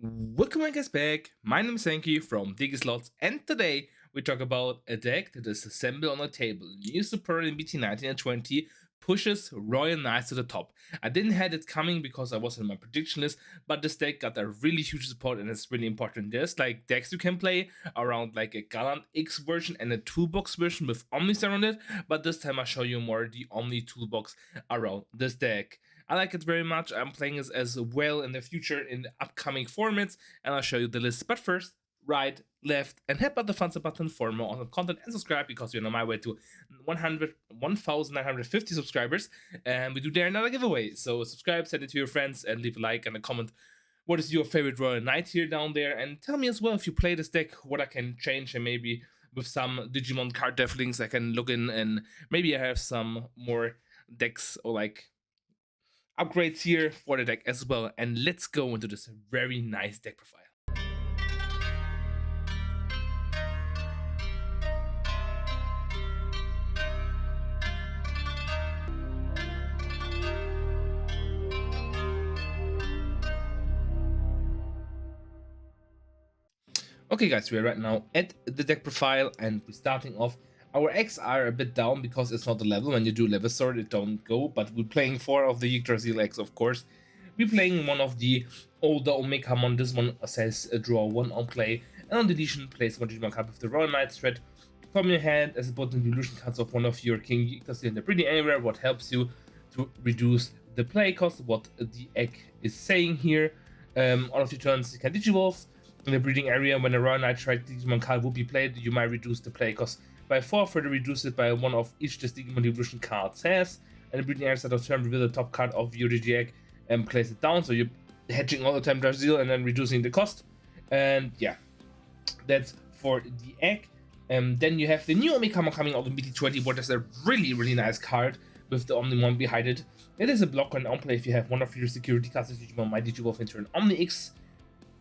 Welcome guys back, my name is Senki from Digislots, and today we talk about a deck that is assembled on a table. New support in BT 19 and 20 pushes Royal Knights to the top. I didn't have it coming because I was in my prediction list, but this deck got a really huge support and it's really important. There's like decks you can play around like a Gallant X version and a Toolbox version with Omnis around it, but this time I'll show you more the Omni Toolbox around this deck. I like it very much. I'm playing this as well in the future in the upcoming formats, and I'll show you the list. But first, right, left, and hit the thumbs up button for more awesome content and subscribe because you're on my way to 1,950 subscribers, and we do there another giveaway. So subscribe, send it to your friends, and leave a like and a comment. What is your favorite Royal Knight here down there? And tell me as well if you play this deck, what I can change, and maybe with some Digimon card dev links I can look in, and maybe I have some more decks or like upgrades here for the deck as well, and let's go into this very nice deck profile. Okay guys, we are right now at the deck profile and we're starting off. Our X are a bit down because it's not the level. When you do level sword it don't go, but we're playing 4 of the Yggdrasil X, of course. We're playing one of the older Omnimon. This one says draw 1 on play, and on deletion place 1 Digimon card with the Royal Knight threat from your hand as a bottom evolution cards of one of your King Yggdrasil in the breeding area, what helps you to reduce the play cost, what the egg is saying here. All of your turns you can digivolve. In the breeding area, when a Royal Knight strike Digimon card will be played, you might reduce the play cost by 4, further reduce it by 1 of each this Digimon evolution card has. And the breeding area start of turn, reveal the top card of your DG egg and place it down, so you're hedging all the time Brazil and then reducing the cost. And yeah, that's for the egg. Then you have the new Omnimon coming out in BT20, what is a really nice card with the Omnimon behind it. It is a blocker and on play if you have one of your security cards as Digimon might digivolve into an Omni X.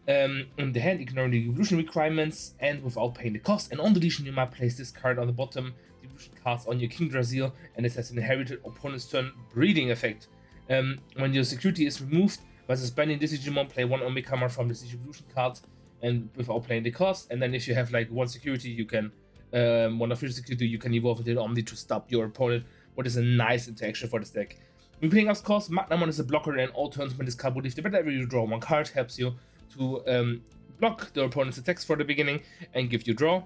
In the hand, ignoring the evolution requirements and without paying the cost. And on deletion, you might place this card on the bottom, the evolution cards on your King Brazil, and it has an inherited opponent's turn breeding effect. When your security is removed by suspending this Digimon, play 1 Omnimon from this evolution card and without paying the cost. And then if you have like 1 security, you can one of your security you can evolve into the Omni to stop your opponent. What is a nice interaction for this deck. When playing up cost, Omnimon is a blocker, and all turns when this card will leave the battle area, you draw 1 card, helps you to block the opponent's attacks for the beginning and give you draw.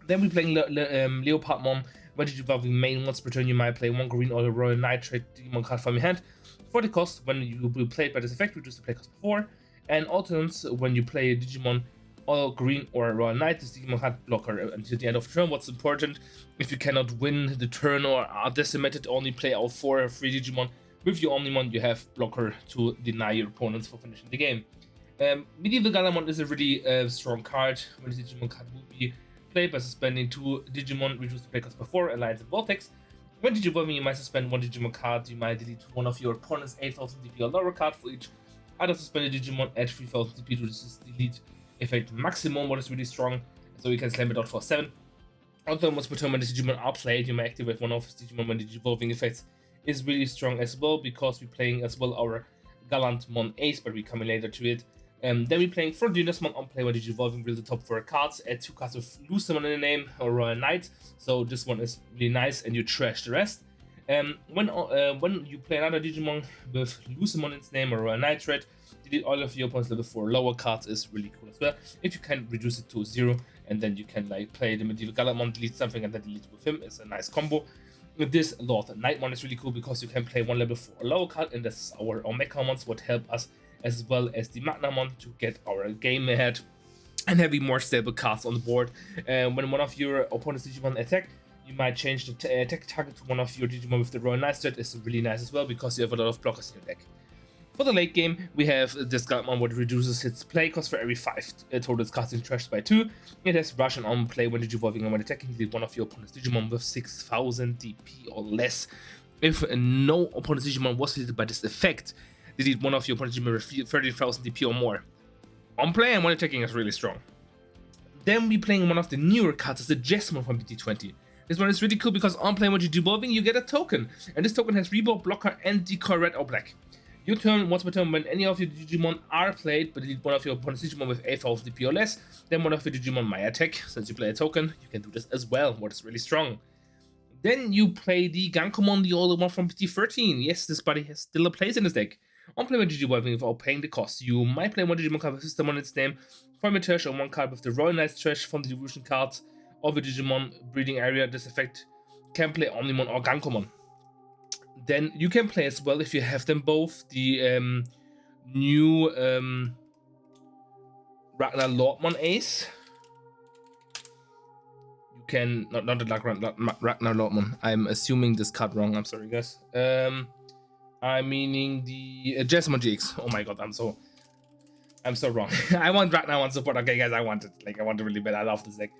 Then we're playing Leopardmon. When evolving main once per turn, you might play 1 green or a Royal Knight trade Digimon card from your hand. For the cost, when you will play it by this effect, reduce the play cost before. And all turns, when you play a Digimon all green or a Royal Knight, this Digimon card blocker until the end of the turn. What's important, if you cannot win the turn or are decimated, only play out 4 or 3 Digimon. With your Omnimon, you have blocker to deny your opponents for finishing the game. Medieval Gallamon is a really strong card. When the Digimon card will be played by suspending 2 Digimon, reduce the play cost before, Alliance and Vortex. When digivolving, you might suspend 1 Digimon card, you might delete one of your opponent's 8000 DP or lower card for each other suspended Digimon, add 3000 DP to this delete effect maximum, what is really strong, so you can slam it out for 7. Also, once per turn when the Digimon are played, you may activate one of his Digimon when the digivolving effects is really strong as well, because we're playing as well our Gallantmon Ace, but we're coming later to it. Then we're playing for Dynasmon on play when digivolving with the top 4 cards, add 2 cards with Lucifer in the name or Royal Knight, so this one is really nice and you trash the rest. When you play another Digimon with Lucifer in its name or Royal Knight threat, delete all of your opponent's level 4 lower cards is really cool as well. If you can reduce it to 0, and then you can like play the Medieval Gallamon, delete something and then delete with him, it's a nice combo. With this Lord Nightmon is really cool because you can play 1 level 4 lower card, and that's our Omecamons, what help us as well as the Magnamon to get our game ahead and having more stable cards on the board. When one of your opponent's Digimon attack, you might change the attack target to one of your Digimon with the Royal Knight threat. Is really nice as well because you have a lot of blockers in your deck. For the late game, we have this Gallamon, what reduces its play cost for every 5 total cards in trash by 2. It has Russian on play when digivolving and when attacking, delete one of your opponent's Digimon with 6000 DP or less. If no opponent's Digimon was deleted by this effect, delete one of your opponent's Digimon with 30,000 DP or more. On play and when attacking is really strong. Then we're playing one of the newer cards, is the Jessamon from BT20. This one is really cool because on play when you're devolving, you get a token. And this token has Reborn, Blocker, and Decoy Red or Black. Your turn, once per turn, when any of your Digimon are played, but delete one of your opponent's Digimon with 8,000 DP or less, then one of your Digimon may attack. Since you play a token, you can do this as well, what is really strong. Then you play the Gankomon, the older one from PT13. Yes, this buddy has still a place in this deck. On play one Digivolving without paying the cost. You might play one Digimon card with System on its name, from your trash, or one card with the Royal Knight's trash from the Devolution cards of the Digimon breeding area. This effect can play Omnimon or Gankomon. Then you can play as well, if you have them both, the new Ragnar Lordmon Ace. You can not the Ragnar Lordmon. I'm assuming this card wrong. I'm sorry, guys. I'm meaning the Jessamon GX. Oh my god, I'm so wrong. I want Ragnar on support. Okay, guys, I want it. Like, I want it really bad. I love this deck.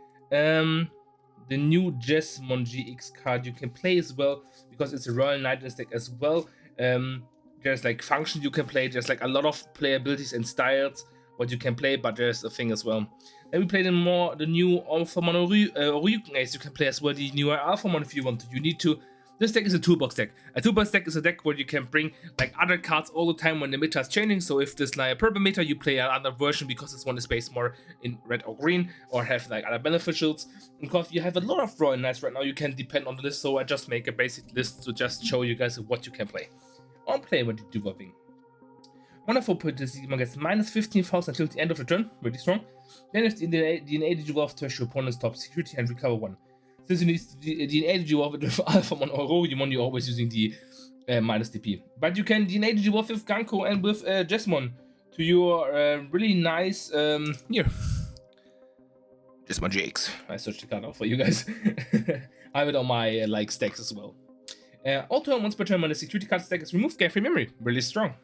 The new Jessamon GX card you can play as well, because it's a Royal Knight in this deck as well. There's like functions you can play. There's like a lot of playabilities and styles what you can play, but there's a thing as well. Then we play the new Alphamon Ryuken Ace. You can play as well the newer Alphamon if you want to. You need to. This deck is a toolbox deck. A toolbox deck is a deck where you can bring like other cards all the time when the meta is changing. So if there's like a purple meta, you play another version because this one is based more in red or green, or have like other beneficials. Because you have a lot of Royal Knights right now, you can depend on the list. So I just make a basic list to just show you guys what you can play. On play when you do developing. Wonderful Digimon gets minus 15,000 until the end of the turn, really strong. Then if the DNA Digivolve touch your opponent's top security and recover 1. Since you need DNA Digivolve with Alphamon or Ryuken, you're always using the minus DP. But you can DNA Digivolve with Ganko and with Jessamon to your really nice, here. Jessamon GX. I searched the card out for you guys. I have it on my like stacks as well. Also, once per turn when the security card stack is removed, get free memory. Really strong.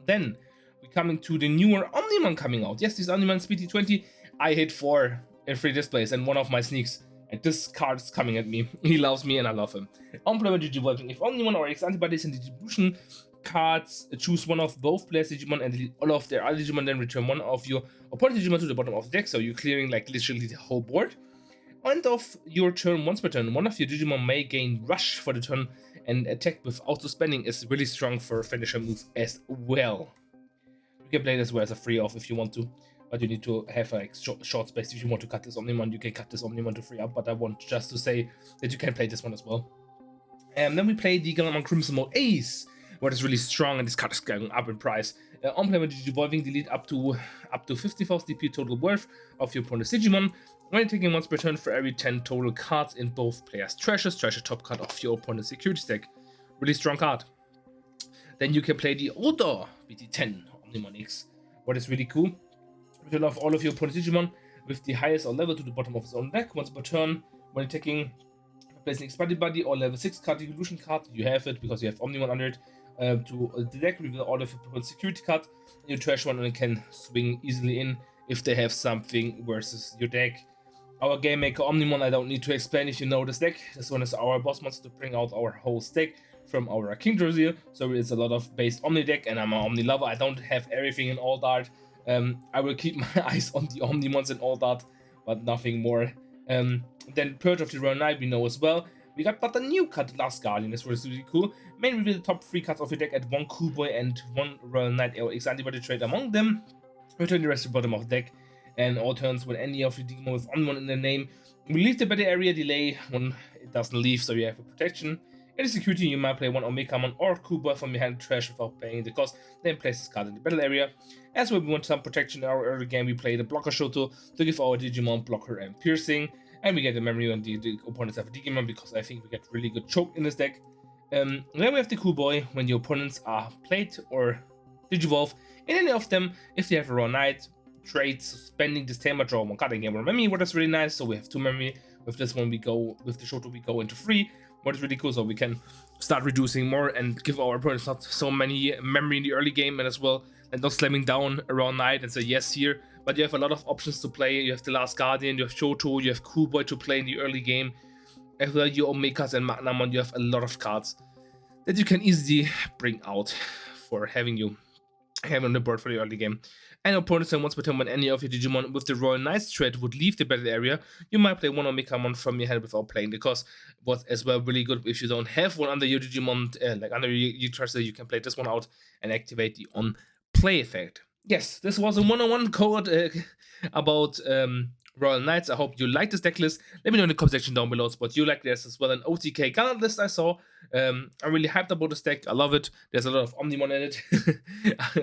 Then we're coming to the newer Omnimon coming out. Yes, this Omnimon PT20. I hit 4 in 3 displays and one of my sneaks. And this card is coming at me. He loves me and I love him. On play when Digivolving. If Omnimon or X antibodies in the distribution cards, choose one of both players' Digimon and delete all of their other Digimon, then return one of your opponent's Digimon to the bottom of the deck. So you're clearing like literally the whole board. End of your turn, once per turn, one of your Digimon may gain Rush for the turn, and attack without suspending is really strong for finisher moves as well. You can play this as well as a free off if you want to, but you need to have a short space. If you want to cut this Omnimon, you can cut this Omnimon to free up, but I want just to say that you can play this one as well. And then we play the Digimon Crimson Mode Ace, where it's really strong and this card is going up in price. On play when Digivolving, delete up to 50,000 DP total worth of your opponent's Digimon. When taking once per turn for every 10 total cards in both players' treasures, treasure top card of your opponent's security stack. Really strong card. Then you can play the older BT10 Omnimon X, what is really cool. Return off all of your opponent's Digimon with the highest or level to the bottom of his own deck. Once per turn, when taking placing X Buddy or level 6 card evolution card, you have it because you have Omnimon under it. To the deck, reveal all of your opponent's security card. You trash one and it can swing easily in if they have something versus your deck. Our Game Maker Omnimon, I don't need to explain if you know this deck. This one is our boss monster to bring out our whole stack from our King Drosier. So it's a lot of base Omni deck, and I'm an Omni lover. I don't have everything in all Dart. I will keep my eyes on the Omnimons in all Dart, but nothing more. Then Purge of the Royal Knight we know as well. We got but a new card, Last Guardian. This was really cool. Main reveal the top 3 cards of your deck at 1 Kuboy and 1 Royal Knight or X antibody trade among them. Return the rest to the bottom of the deck. And all turns when any of your Digimon with Omnimon in their name will leave the battle area, delay when it doesn't leave, so you have a protection. In the security, you might play 1 Omegamon or Kuboy from your hand trash without paying the cost, then place this card in the battle area. As well, we want some protection in our early game. We play the Blocker Shoto to give our Digimon Blocker and Piercing, and we get the memory when the opponents have a Digimon because I think we get really good choke in this deck. Then we have the Kuboy when your opponents are played or Digivolve in any of them. If they have a Raw Knight, trade, suspending this tamer, draw 1 card and gain 1 memory, what is really nice. So we have 2 memory. With this one, we go with the Shoto, we go into 3, what is really cool. So we can start reducing more and give our opponents not so many memory in the early game, and as well, and not slamming down around Knight and say yes here. But you have a lot of options to play. You have the Last Guardian, you have Shoto, you have Kuboy to play in the early game. As well, your Omegas and Magnamon, you have a lot of cards that you can easily bring out for having you. have on the board for the early game. And opponents can once per turn when any of your Digimon with the Royal Knights trait would leave the battle area, you might play one Omnikamon from your hand without playing the cost. What's as well really good if you don't have one under your Digimon, like under your Tracer, you can play this one out and activate the on play effect. Yes, this was a one-on-one code about Royal Knights. I hope you like this deck list. Let me know in the comment section down below what you like. There's as well an OTK card list I saw. I'm really hyped about this deck. I love it. There's a lot of Omnimon in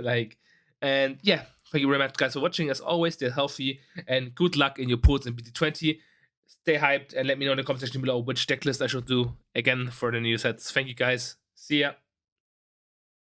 it. And yeah, thank you very much, guys, for watching. As always, stay healthy and good luck in your pools in BT20. Stay hyped and let me know in the comment section below which deck list I should do again for the new sets. Thank you, guys. See ya.